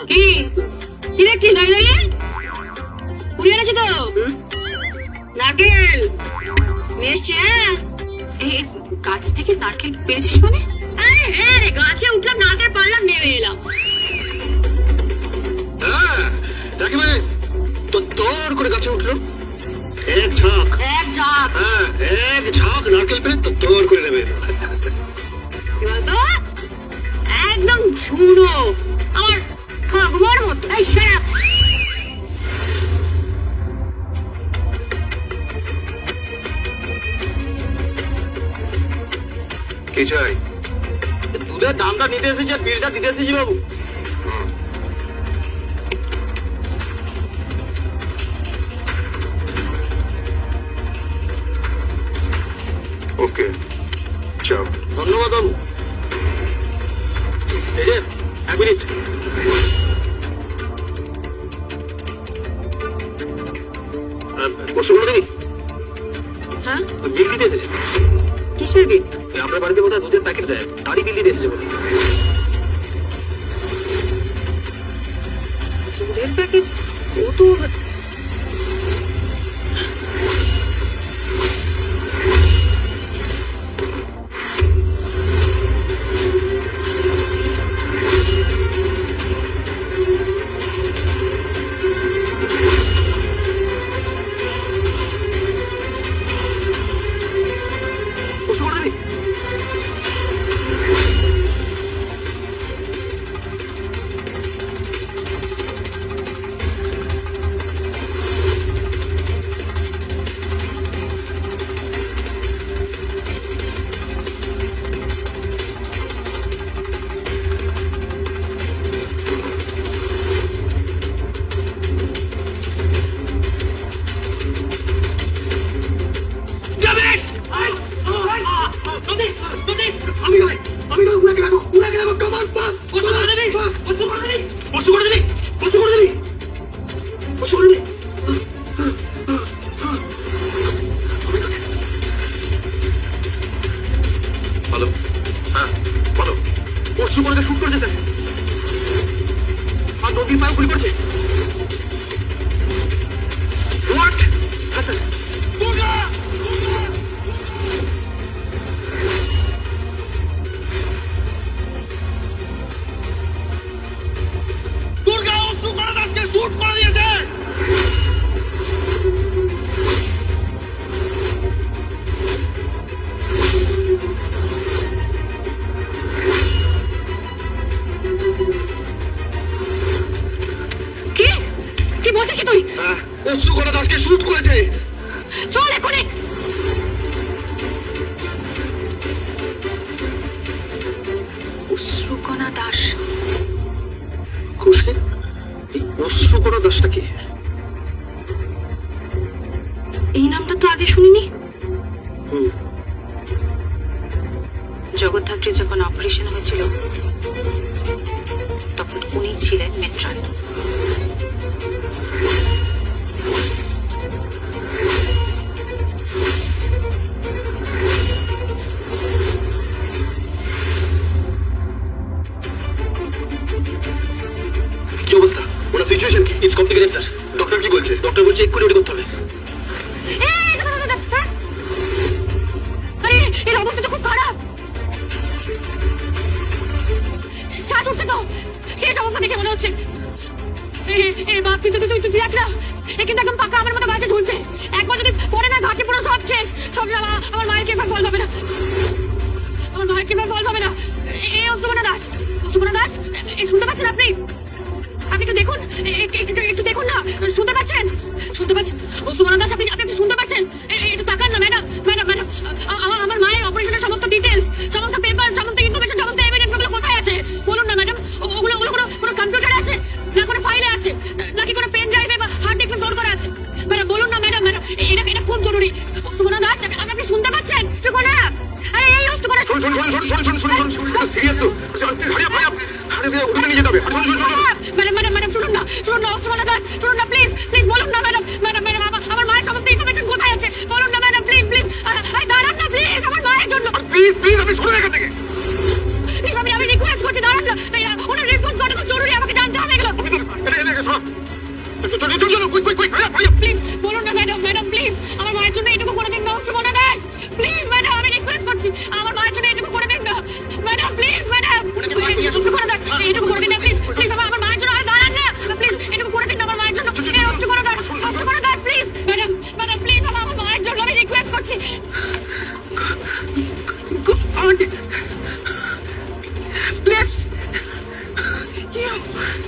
কি কি দেখছিস দাঁড়িয়ে দাঁড়িয়ে? কুড়ি এনেছি তো নারকেল নিয়ে এসছি। হ্যাঁ এই গাছ থেকে নারকেল পেরেছিস মানে? আরে হ্যাঁ রে, গাছে উঠলাম, নারকেল পারলাম, নেমে এলাম। হ্যাঁ রাকিবে তো তোর করে গাছে উঠলো এক ঝাঁক। এক ঝাঁক হ্যাঁ এক ঝাঁক নারকেল পেরে তো তোর করে নেবে। কি বলতো, একদম ঝুড়ো, আমার ঠাকুমার মতো। এই সারা কি চাই? দুধের দামটা নিতে এসেছি আর বিলটা দিতে এসেছি বাবু। ওকে চাও। ধন্যবাদ বাবু। এই যে 1 মিনিট। বসুগুলো দিবি? হ্যাঁ, বিল দিতে এসেছে। কিসের বিল? আপনার বাড়িতে বোধহয় দুধের প্যাকেট দেয়, তারই বিল দিতে এসেছে বলে। দুধের প্যাকেট? ও তো বসুগুলো দিবি? বলো। হ্যাঁ বলো। পরশু করে শুট করেছে স্যার, আর নদীর পায়ে গুলি করছে। হোয়াট? হ্যাঁ স্যার। দুর্গা অস্ত্র করে দাসকে শুট করে দিয়েছে। কি কি বলছিস কি তুই? অস্ত্র করে দাসকে শুট করেছে। চল এক্ষুনি। অশ্রুকণা দাস। খুশি এই অস্ত্র করা দাসটা কি? এই নামটা তো আগে শুনিনি। হুম। জগদ্ধাত্রী যখন অপারেশন হয়েছিল তখন উনি ছিলেন মেট্রন। কি অবস্থা? ওটা সিচুয়েশন কি? It's complicated sir. ডক্টর কি বলছে? ডক্টর বলছে এক্ষুনি ওটি করতে হবে। এই, দাঁড়া, দাঁড়া, দাঁড়া। আরে এর অবস্থা তো খুব খারাপ, শ্বাস উঠছে তো, শেষ অবস্থা দেখে মনে হচ্ছে। এ বাপ, তুই তুই তুই তুই দেখ না, এ কিন্তু একদম পাকা আমার মতো গাছে ঝুলছে। একবার যদি পড়ে না গাছে, পুরো সব শেষ, সব শেষ। আমার মায়ের কেস সলভ হবে না, আমার মায়ের কেস সলভ হবে না। এই অশ্রুকণা দাস, অশ্রুকণা দাস, শুনতে পাচ্ছেন আপনি? আপনি একটু দেখুন, একটু দেখুন না, শুনতে পাচ্ছেন? শুনতে পাচ্ছেন অশ্রুকণা দাস? আপনি আপনি একটু শুনতে পাচ্ছেন? একটু তাকান না ম্যাডাম, ম্যাডাম, ম্যাডাম। আমার মায়ের অপারেশনের সমস্ত ডিটেলস, সমস্ত পেপার, সমস্ত ইনফরমেশন, সমস্ত এভিডেন্স, ওগুলো কোথায় আছে বলুন না ম্যাডাম? ওগুলো ওগুলো কোনো কম্পিউটারে আছে, না কোনো ফাইলে আছে, নাকি কোনো পেন ড্রাইভে বা হার্ড ডিস্কে স্টোর করা আছে? ম্যাডাম বলুন না ম্যাডাম, ম্যাডাম, এটা খুব জরুরি। অশ্রুকণা দাস, আপনি শুনতে পাচ্ছেন? অশ্রুকণা, আরে এই অশ্রুকণা। শুনুন শুনুন শুনুন শুনুন শুনুন শুনুন শুনুন, সিরিয়াস তো। আরে উঠে নিয়ে যেতে হবে। শুনুন শুনুন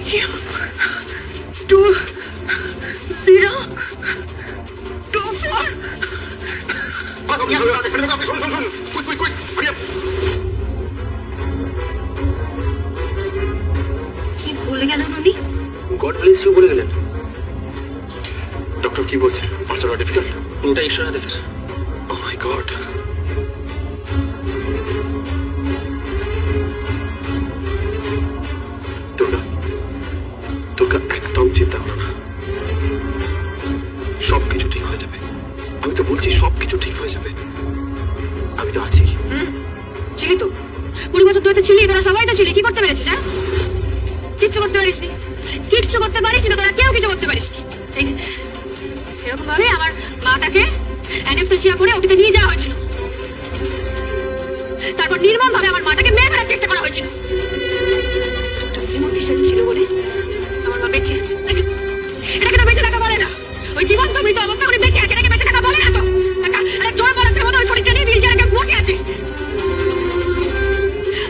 কি বলে গেলেন উনি? গড ব্লেস ইউ বলে গেলেন। ডক্টর কি বলছে? বাঁচানো ডিফিকাল্ট। পুরোটা ঈশ্বরের হাতে স্যার। ও মাই গড। দুর্গা, দুর্গা একদম চিন্তা করো না, সবকিছু ঠিক হয়ে যাবে। আমি তো বলছি সবকিছু ঠিক হয়ে যাবে, আমি তো আছি। ছিলি তো 20 বছর ধরে তো ছিলি, তোরা সবাই তো ছিলি। কি করতে পেরেছিস? হ্যাঁ, কিচ্ছু করতে পারিসনি, কিচ্ছু করতে পারিসনি তো, তোরা কেউ কিছু করতে পারিসনি। এই যে এরকম ভাবে আমার মাটাকে অ্যানেস্থেসিয়া করে ওটিতে নিয়ে যাওয়া হয়েছিল, তারপর নির্মম ভাবে আমার মাটাকে মেরে ফেলার চেষ্টা করা হয়েছিল। একটা শ্রীমতী সেন ছিল বলে আমার মা বেঁচে আছে। এটাকে তো বেঁচে থাকা বলে না, ওই জীবন্ত মৃত অবস্থা করে বেঁচে আছে, এটাকে বেঁচে থাকা বলে না তো। আরে জোর বলার মতো ওই শরীরটা নিয়ে বিলচেয়ারে বসে আছে।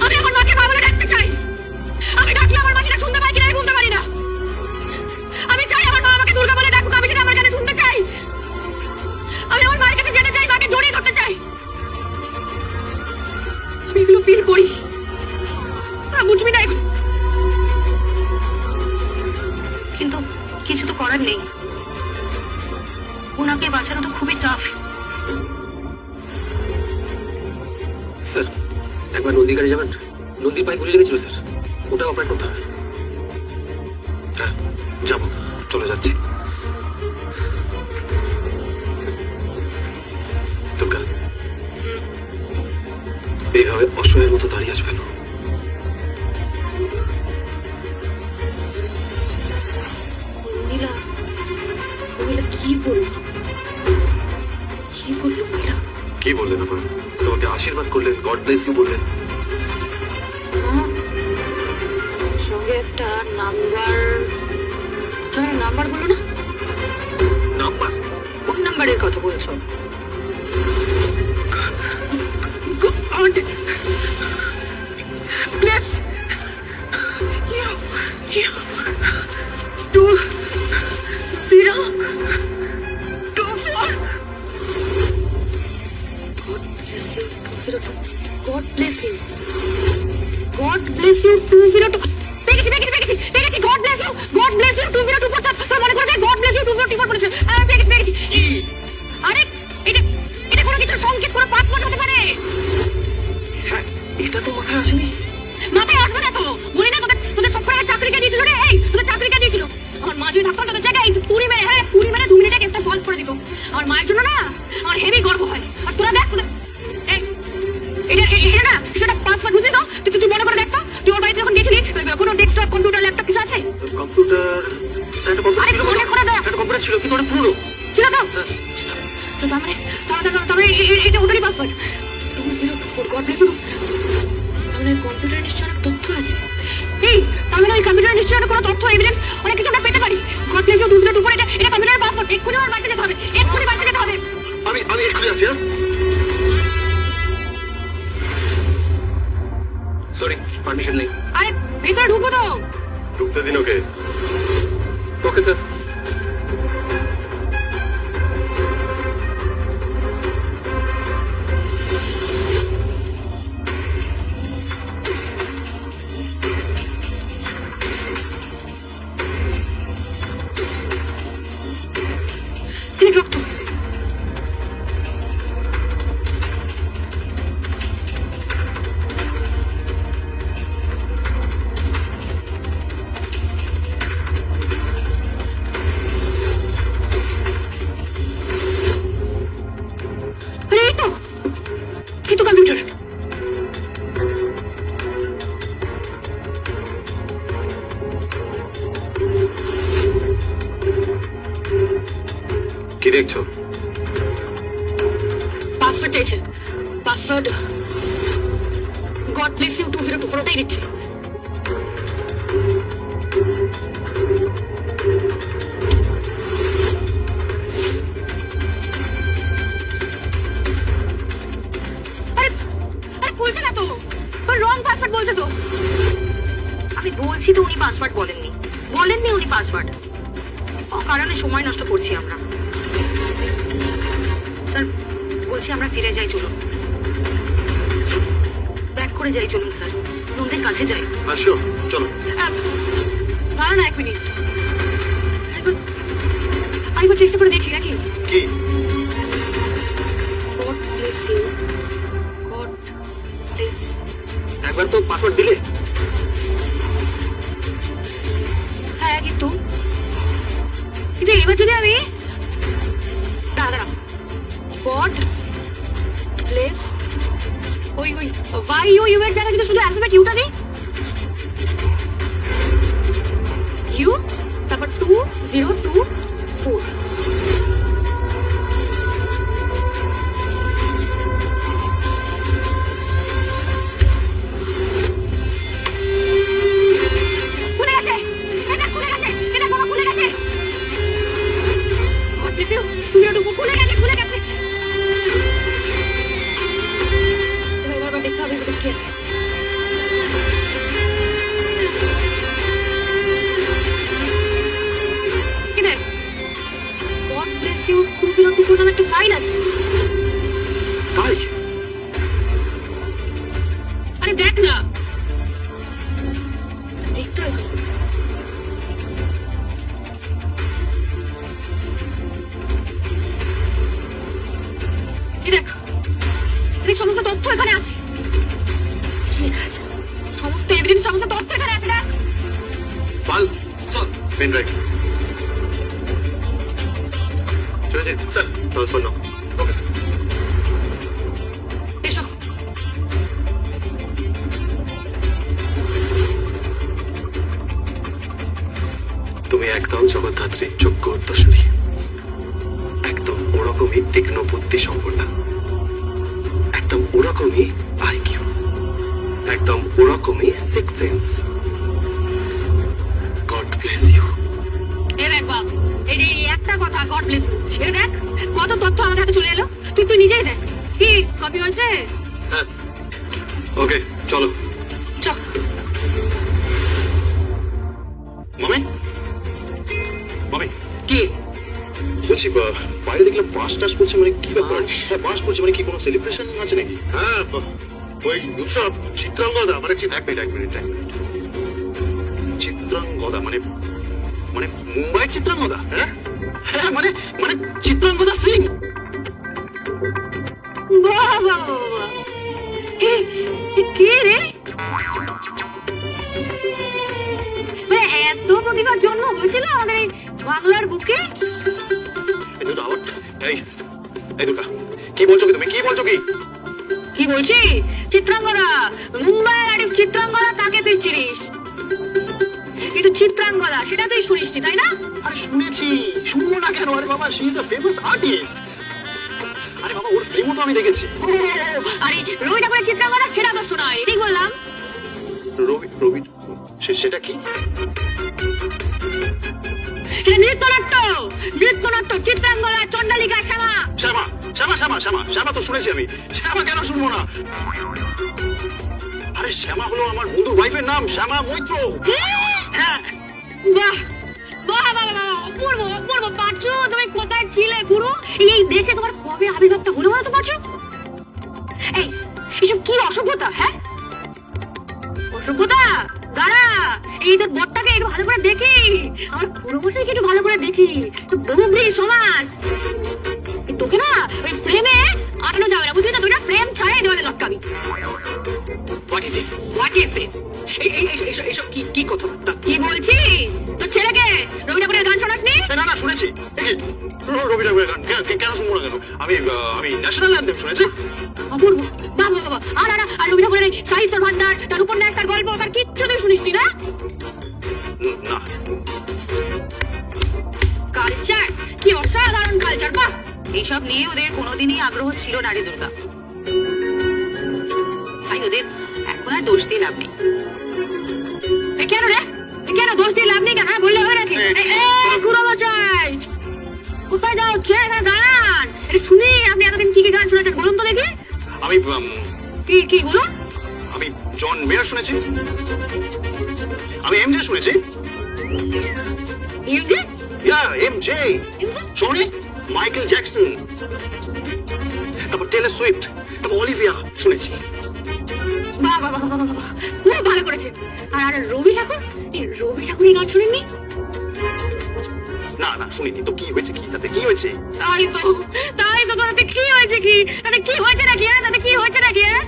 আমি আমার মাকে মা বলে ডাকতে চাই, আমি ডাকলে আমার মা সেটা শুনতে পাই কিনা আমি বলতে পারি না। আমি চাই আমার মা আমাকে দুর্গা বলে ডাকুক, আমি সেটা আমার কাছে শুনতে চাই। আমি আমার মায়ের কাছে যেতে চাই, মাকে জড়িয়ে ধরতে চাই। আমি এগুলো ফিল করি, তোরা বুঝবি না এগুলো। কিন্তু কিছু তো করার নেই, ওনাকে বাঁচানো তো খুবই টাফ। স্যার একবার নদীর কাছে যাবেন, নদীর পায়ে গুলি লেগেছিল স্যার, ওটা অপারেট করতে হবে। হ্যাঁ যাবো, চলে যাচ্ছি। দুর্গা, এইভাবে অসহায়ের মতো দাঁড়িয়ে আছো কেন? মহিলা মহিলা কি বললো? কি বললো মহিলা? কি বললেন আমার? তোমাকে আশীর্বাদ করলেন, গড ব্লেস ইউ বললেন। সঙ্গে একটা নাম্বার বললো না? নাম্বার? কোন নাম্বারের কথা বলছো? God bless you. 2024. God bless you. God bless you 202. পেয়েছি। God bless you. God bless you 2024. তোর মনে করে God bless you 204 বলেছে। পেয়েছি। আরে এটা কোনো কিছু সংকেত, কোনো পাসওয়ার্ড হতে পারে। হ্যাঁ, এটা তো মাথায় আসেনি। মাথায় আসবে না তো, বলি না তোদের সব করে চাকরি কে দিয়েছিল রে? এই তোদের চাকরি কে দিয়েছিল? আমার মা যদি থাকতো তোদের জায়গায় পুরি মেরে 2 মিনিটে কেসটা সলভ করে দিত। আমার মায়ের জন্য না আমার হেভি গর্ব হয়। আর তোরা দেখ এটা না সেটা পাসওয়ার্ড বুঝলি তো? তুই মনে করে দেখ তো, তুই ওর বাড়িতে যখন গেছিলি কোনো ডেস্কটপ কম্পিউটার ল্যাপটপ কিছু আছে? কম্পিউটার? আরে মনে করে দেখ। একটা কম্পিউটার ছিল কিন্তু অনেক পুরনো ছিল তো? তো তার মানে এটা ওটারই পাসওয়ার্ড 2024। God bless you. তাহলে কম্পিউটারে নিশ্চয়ই অনেক তথ্য আছে। এই তাহলে ওই কম্পিউটারে নিশ্চয়ই কোনো তথ্য, এভিডেন্স, অনেক কিছু আমরা পেতে পারি। গড ব্লেস ইউ 2024 এটা কম্পিউটারের পাসওয়ার্ড। এক্ষুনি আমার বাড়িতে যেতে হবে, এক্ষুনি বাড়িতে যেতে হবে। আমি এক্ষুনি আছি। হ্যাঁ সরি, পারমিশন নেই। আরে ভেতরে ঢুকবো তো। ঢুকতে দিন ওকে। Okay sir. রক্ত। আরে এই তো কম্পিউটার। কি দেখছো? পাসওয়ার্ড চাইছে। পাসওয়ার্ড গড ব্লেস ইউ 2024 ওটাই দিচ্ছে। আরে খুলছে না তো, রং পাসওয়ার্ড বলছে তো। আমি বলছি তো উনি পাসওয়ার্ড বলেননি। বলেননি উনি পাসওয়ার্ড। কারণে সময় নষ্ট করছি আমরা। স্যার বলছি আমরা ফিরে যাই, চলুন ব্যাক করে যাই, চলুন স্যার নন্দীর কাছে যাই। আসো চলো। দাঁড়া না 1 মিনিট, আরেকবার চেষ্টা করে দেখি নাকি। কি God bless you. God bless. একবার তো পাসওয়ার্ড দিলে। হ্যাঁ কিন্তু এবার যদি আমি দাঁড়া গড প্লেস ওই ওয়াই ইউ এর জায়গায় যদি শুধু অ্যালফাবেট ইউটা দিই, ইউ তারপর 2024। খুলে গেছে, এটা খুলে গেছে, এটা বাবা খুলে গেছে। God bless you. 2024 খুলে গেছে, খুলে গেছে। এবার দেখতে হবে এবার কি আছে। কি দেখ, God bless you 2024 নামে একটা ফাইল আছে। তাই আরে দেখ না, দেখতে হবে। এই দেখ, দেখ সমস্ত তথ্য এখানে আছে। কি লেখা আছে? সমস্ত এভিডেন্স, সমস্ত তথ্য এখানে আছে। দেখ পাল স্যার পেন ড্রাইভ চলে যেত স্যার। ট্রান্সফার নাও। Okay sir. এসো। তুমি একদম জগদ্ধাত্রীর যোগ্য উত্তরসূরি, একদম ওরকমই তীক্ষ্ণ বুদ্ধি সম্পন্ন, একদম ওরকমই আইকিউ, একদম ওরকমই six sense. God bless you. এই দেখ বাপ, এই যে এই একটা কথা গড ব্লেস ইউ, এই দেখ কত তথ্য আমাদের হাতে চলে এলো। তুই নিজেই দেখ কি কপি হয়েছে। হ্যাঁ ওকে চলো। চ মামি মামি কি বলছি বাইরে দেখলাম বাস টাস করছে, মানে কি ব্যাপার? হ্যাঁ বাস করছে মানে কি কোনো সেলিব্রেশন আছে নাকি? হ্যাঁ ওই উৎসব চিত্রাঙ্গদা, মানে এক মিনিট চিত্রাঙ্গদা মানে মানে মুম্বাইয়ের চিত্রাঙ্গদা? হ্যাঁ হ্যাঁ মানে মানে চিত্রাঙ্গদা সিং। বাহ বাহ বাহ বাহ। কে রে? মানে এত প্রতিভার জন্ম হয়েছিল আমাদের এই বাংলার বুকে। এই দুটো আবার এই এই দুটা কি বলছো কি তুমি? কি বলছো কি? কি বলছি? চিত্রাঙ্গদা, মুম্বাইয়ের আরে চিত্রাঙ্গদা, তাকে তুই চিনিস, কিন্তু চিত্রাঙ্গদা সেটা তুই শুনিসনি তাই না? আরে শুনেছি, শুনবো না কেন? আরে বাবা, she is a famous artist. আরে বাবা, ওর ফিল্মও তো আমি দেখেছি। আরে রবি ঠাকুরের চিত্রাঙ্গদা সেটা দোষ নয়, এটাই বললাম। রবি রবি সেটা কি? সেটা নৃত্যনাট্য চিত্রাঙ্গদা, চণ্ডালিকা, শ্যামা। শ্যামা শ্যামা শ্যামা শ্যামা শ্যামা তো শুনেছি আমি। শ্যামা কেন শুনবো না? আরে শ্যামা হলো আমার বন্ধুর ওয়াইফের নাম, শ্যামা মৈত্র। হ্যাঁ বাহ বাহ বাহ বাহ, অপূর্ব অপূর্ব। পাঁচু তুমি কোথায় ছিলে পুরো? এই দেশে তোমার কবে আবির্ভাবটা হলো বলো তো পাঁচু? এই এসব কি অসভ্যতা? হ্যাঁ অসভ্যতা? দাঁড়া, এই তোর বরটাকে একটু ভালো করে দেখি, আমার পুরো বসেকে একটু ভালো করে দেখি। বহুব্রী সমাজ, তোকে না ওই ফ্রেমে আটানো যাবে না, বুঝলি না? তুই না ফ্রেম ছাড়াই দেওয়ালে লটকাবি। What is this? এসব কি কথাবার্তা? কি বলছি? তোর ছেলেকে রবি ঠাকুরের গান শোনাসনি? না না শুনেছি। রবি ঠাকুরের গান কেন শুনবো না কেন? আমি ন্যাশনাল অ্যান্থেম শুনেছি। অপূর্ব, বাহ বাহ বাহ। আর রবি ঠাকুরের সাহিত্য ভান্ডার, তার উপন্যাস, তার গল্প, তার কিচ্ছু তুই শুনিসনি না? না কালচার, কি অসাধারণ কালচার! বাহ, এইসব নিয়ে ওদের কোনোদিনই আগ্রহ ছিল না রে দুর্গা। তাই ওদের এখন আর দোষ দিয়ে লাভ নেই। কেন রে? কেন দোষ দিয়ে লাভ নেই? কেন বললে হবে নাকি? গুরুমশাই কোথায় যাও? গান এটা শুনি। আপনি এতদিন কি কি গান শুনেছেন বলুন তো দেখি। আমি কি কি বলুন? আমি জন মেয়ার শুনেছি, আমি এমজে শুনেছি, এমজে এমজে সরি মাইকেল জ্যাকসন, তারপর টেলর সুইফট, তারপর অলিভিয়া শুনেছি। বাহ বাহ বাহ বাহ বাহ, বাহ, খুব ভালো করেছে। আর রবি ঠাকুর, এই রবি ঠাকুরের গান শুনেননি? না না শুনিনি তো, কি হয়েছে, কি তাতে কি হয়েছে? তাই তো তাতে কি হয়েছে, কি তাতে কি হয়েছে নাকি, হ্যাঁ তাতে কি হয়েছে নাকি, হ্যাঁ?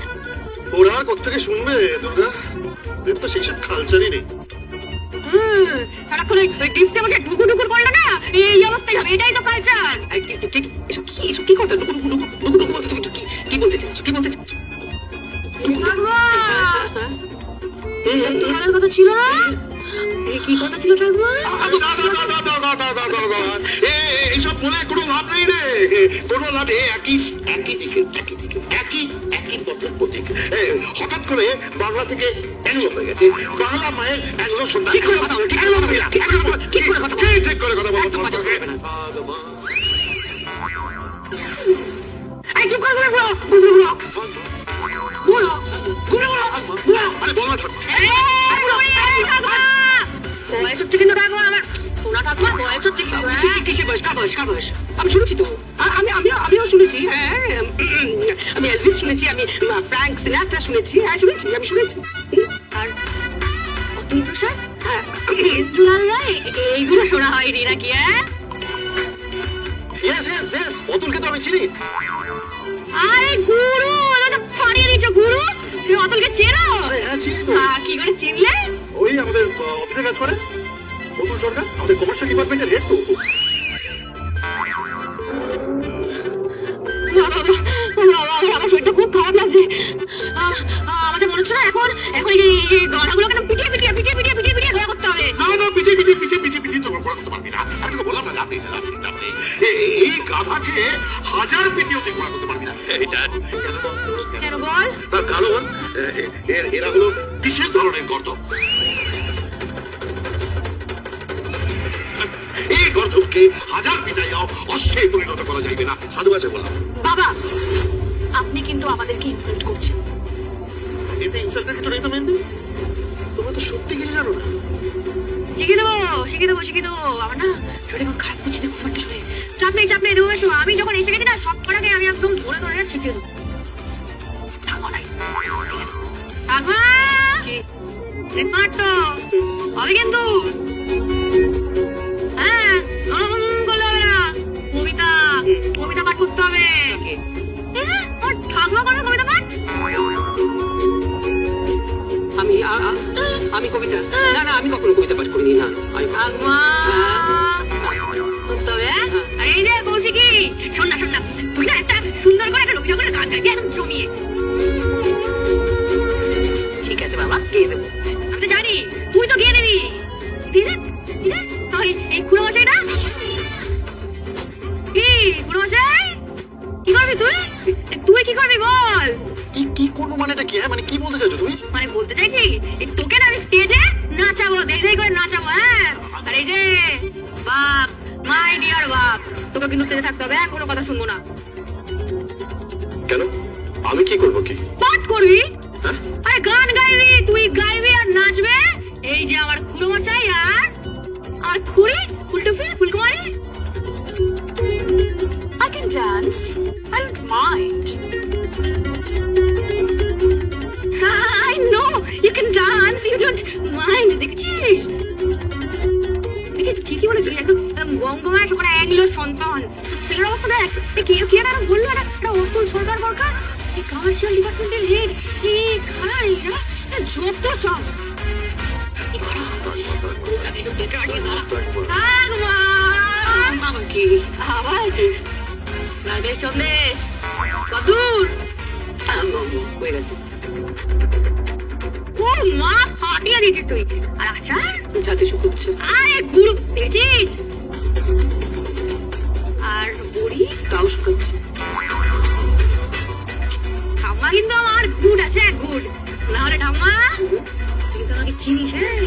ওরা কোত্থেকে শুনবে দুর্গা, এদের তো সেই সব কালচারই নেই। সারাক্ষণ ওই ডিস্কে বসে ঢুকুর ঢুকুর করলে না এই অবস্থায় হবে, এটাই তো কালচার। এসব কি কথা? ডুকু ডুকু ডুকু ডুকু ডুকু বলতে তুমি কি বলতে চাইছো? কি বলতে চাইছো? তোমার কথা ছিল না? কি কথা ছিল ঠাকুমা? এইসব বলে কোনো লাভ নেই রে, কোনো লাভ নেই। একই পথের প্রতীক। হঠাৎ করে বাংলা থেকে অ্যাংলো হয়ে গেছে, বাংলা মায়ের অ্যাংলো সন্তান। ঠিক করে কথা বলো, ঠিক করে কথা বলো। এই চুপ করে তুমি বলো, আরে বল না ঠাকুর। বয়স হচ্ছে কিন্তু ঠাকুমা আমার, শোনা ঠাকুমা বয়স হচ্ছে কিন্তু, হ্যাঁ? কিসের বয়স? কার বয়স? আমি শুনেছি তো, আমিও শুনেছি। হ্যাঁ, আমি এলভিস শুনেছি, আমি ফ্র্যাঙ্ক সিনাট্রা শুনেছি। হ্যাঁ আমি শুনেছি। আর অতুল প্রসাদ, হ্যাঁ ইন্দ্রলাল রায়, এইগুলো শোনা হয়নি নাকি, হ্যাঁ? Yes, অতুলকে তো আমি চিনি। আরে গুরু, এটা তো ফাড়িয়ে দিচ্ছ গুরু। তুমি অতুলকে চেনো? হ্যাঁ চিনি তো। কি করে চিনলে? ওই আমাদের অফিসে কাজ করে অতুল সরকার, আমাদের কমার্শিয়াল ডিপার্টমেন্টের হেড তো। আমার শরীরটা খুব খারাপ লাগছে। আমার মনে হচ্ছে না এখন এই গলাগুলোকে পিটিয়ে ঘোরা করতে হবে। না পিছিয়ে তোমরা করা করতে পারবি না। আমি তো বললাম না, লাভ নেই। এই গাধাকে হাজার পিটিয়েও তুই করা করতে পারবি না। এটা কেন বল? তার কারণ এরা হলো বিশেষ ধরনের গর্দভ। এই গর্দভকে হাজার পিটাইয়াও অশ্বে পরিণত করা যাইবে না। সাধু আছে বললাম। বাবা, আপনি কিন্তু আমাদেরকে ইনসাল্ট করছেন। এতে ইনসাল্টের কিছু নেই তো মেহেন্দি, তোমরা তো সত্যি কিছু জানো না। শিখিয়ে দেবো। আমার না শরীর খুব খারাপ করছে, কথাবার্তা শুনে। চাপ নেই দেবো এসো। আমি যখন এসে গেছি না, সব কটাকে আমি একদম ধরে শিখিয়ে দেবো। ঠাকুমা হবে কিন্তু, হ্যাঁ করলে হবে না। কবিতা পাঠ করতে হবে। ঠাকুমা করে কবিতা পাঠ? আমি কবিতা না, আমি কখনো কবিতা পাঠ করিনি। না ঠাকুমা করতে হবে। আর এই যে কৌশিকি, শোন না তুই না একটা সুন্দর করে একটা রবি ঠাকুরের গান গাইবি একদম জমিয়ে। ঠিক আছে বাবা, গিয়ে দেবো। আমি তো জানি তুই তো গিয়ে নেবি। এই খুড়োমশাইটা কি? খুড়োমশাই কি করবি তুই কি করবি বল? কি করবো মানে এটা কি? হ্যাঁ মানে কি বলতে চাইছো তুমি? মানে বলতে চাইছি তোকে না আমি স্টেজে নাচাবো, দেই করে নাচাবো। হ্যাঁ আর এই যে বাপ, মাই ডিয়ার বাপ, তোকে কিন্তু স্টেজে থাকতে হবে, কোনো কথা শুনবো না। কেন? আমি কি করবো? কি পাঠ করবি? হ্যাঁ? আরে গান গাইবি, তুই গাইবি আর নাচবে। এই যে আমার খুড়োমশাই আর আমার খুড়ি Phulkumari. I can dance. I don't mind. I know you can dance, you don't mind. দেখছিস কি বলেছিস? একদম গঙ্গমা সবার একগুলো সন্তান। ছেলের অবস্থা দেখ, কি একটা বললো, একটা অতুল সরকার দরকার, কমার্শিয়াল ডিপার্টমেন্টের হেড। কি খারাপ এটা, যত সব কি আবার নাগেশ চন্দেশ কদূর হয়ে গেছে। ও মা ফাটিয়ে দিচ্ছিস তুই। আর আচার যাতে শুকুচ্ছে। আরে গুরু দেখছিস, আর বড়ি তাও শুকাচ্ছে। ঠাম্মা কিন্তু আমার গুড আছে, গুড। না হলে ঠাম্মা তুই তো আমাকে চিনিস, হ্যাঁ